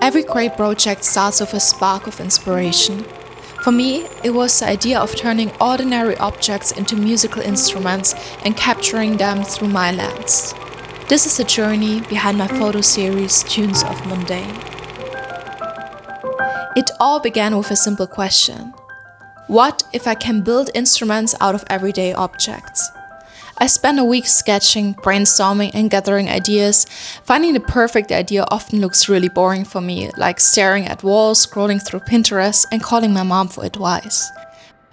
Every great project starts with a spark of inspiration. For me, it was the idea of turning ordinary objects into musical instruments and capturing them through my lens. This is the journey behind my photo series, Tunes of Mundane. It all began with a simple question. What if I can build instruments out of everyday objects? I spent a week sketching, brainstorming, and gathering ideas. Finding the perfect idea often looks really boring for me, like staring at walls, scrolling through Pinterest, and calling my mom for advice.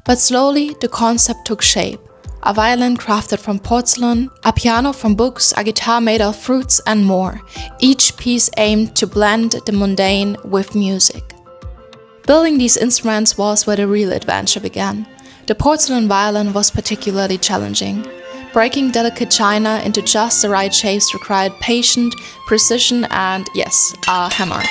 But slowly, the concept took shape. A violin crafted from porcelain, a piano from books, a guitar made of fruits, and more. Each piece aimed to blend the mundane with music. Building these instruments was where the real adventure began. The porcelain violin was particularly challenging. Breaking delicate china into just the right shapes required patience, precision, and yes, a hammer.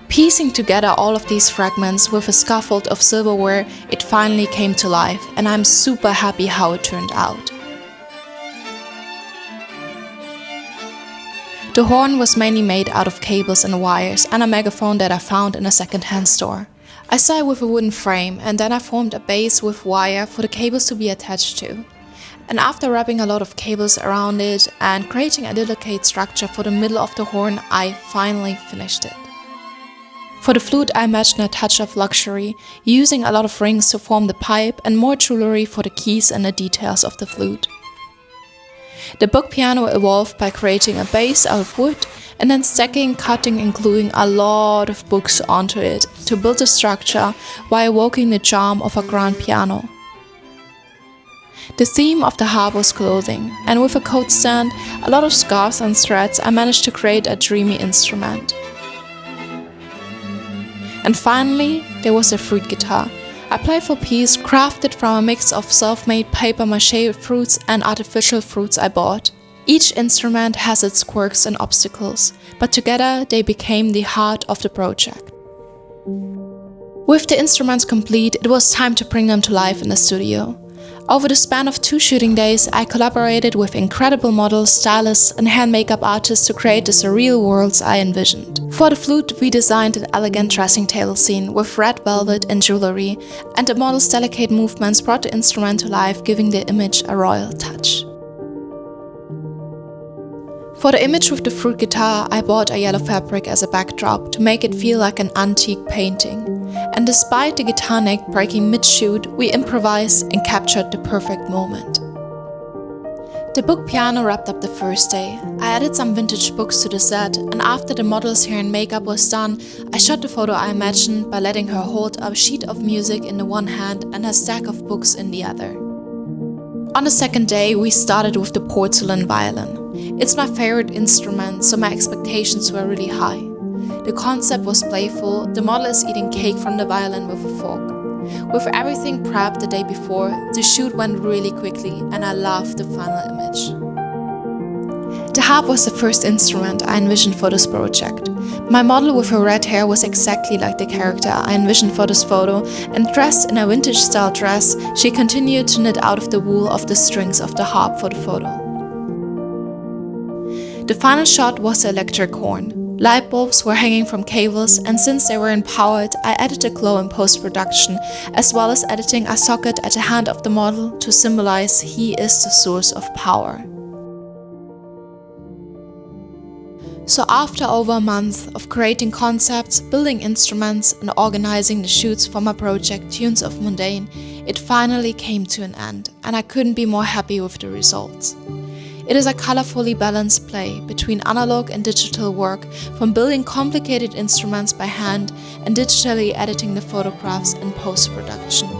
Piecing together all of these fragments with a scaffold of silverware, it finally came to life, and I'm super happy how it turned out. The horn was mainly made out of cables and wires and a megaphone that I found in a second-hand store. I started with a wooden frame, and then I formed a base with wire for the cables to be attached to. And after wrapping a lot of cables around it and creating a delicate structure for the middle of the horn, I finally finished it. For the flute, I imagined a touch of luxury, using a lot of rings to form the pipe and more jewelry for the keys and the details of the flute. The book piano evolved by creating a base out of wood and then stacking, cutting and gluing a lot of books onto it to build a structure while evoking the charm of a grand piano. The theme of the harp was clothing, and with a coat stand, a lot of scarves and threads, I managed to create a dreamy instrument. And finally, there was a fruit guitar, a playful piece crafted from a mix of self-made papier-mâché fruits and artificial fruits I bought. Each instrument has its quirks and obstacles, but together they became the heart of the project. With the instruments complete, it was time to bring them to life in the studio. Over the span of 2 shooting days, I collaborated with incredible models, stylists, and hand makeup artists to create the surreal worlds I envisioned. For the flute, we designed an elegant dressing table scene with red velvet and jewelry, and the model's delicate movements brought the instrument to life, giving the image a royal touch. For the image with the fruit guitar, I bought a yellow fabric as a backdrop to make it feel like an antique painting. And despite the guitar neck breaking mid-shoot, we improvised and captured the perfect moment. The book piano wrapped up the first day. I added some vintage books to the set, and after the model's hair and makeup was done, I shot the photo I imagined by letting her hold a sheet of music in the one hand and a stack of books in the other. On the second day, we started with the porcelain violin. It's my favorite instrument, so my expectations were really high. The concept was playful. The model is eating cake from the violin with a fork. With everything prepped the day before, the shoot went really quickly and I loved the final image. The harp was the first instrument I envisioned for this project. My model with her red hair was exactly like the character I envisioned for this photo, and dressed in a vintage style dress, she continued to knit out of the wool of the strings of the harp for the photo. The final shot was the electric horn. Light bulbs were hanging from cables, and since they weren't powered, I added a glow in post-production, as well as editing a socket at the hand of the model to symbolize he is the source of power. So after over a month of creating concepts, building instruments, and organizing the shoots for my project Tunes of Mundane, it finally came to an end, and I couldn't be more happy with the results. It is a colorfully balanced play between analog and digital work, from building complicated instruments by hand and digitally editing the photographs in post-production.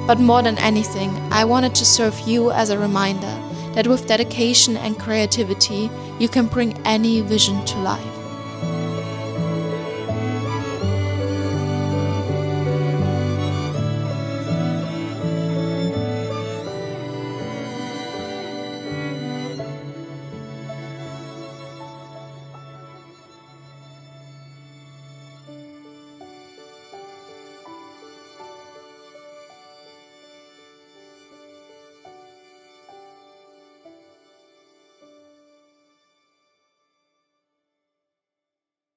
But more than anything, I wanted to serve you as a reminder that with dedication and creativity, you can bring any vision to life.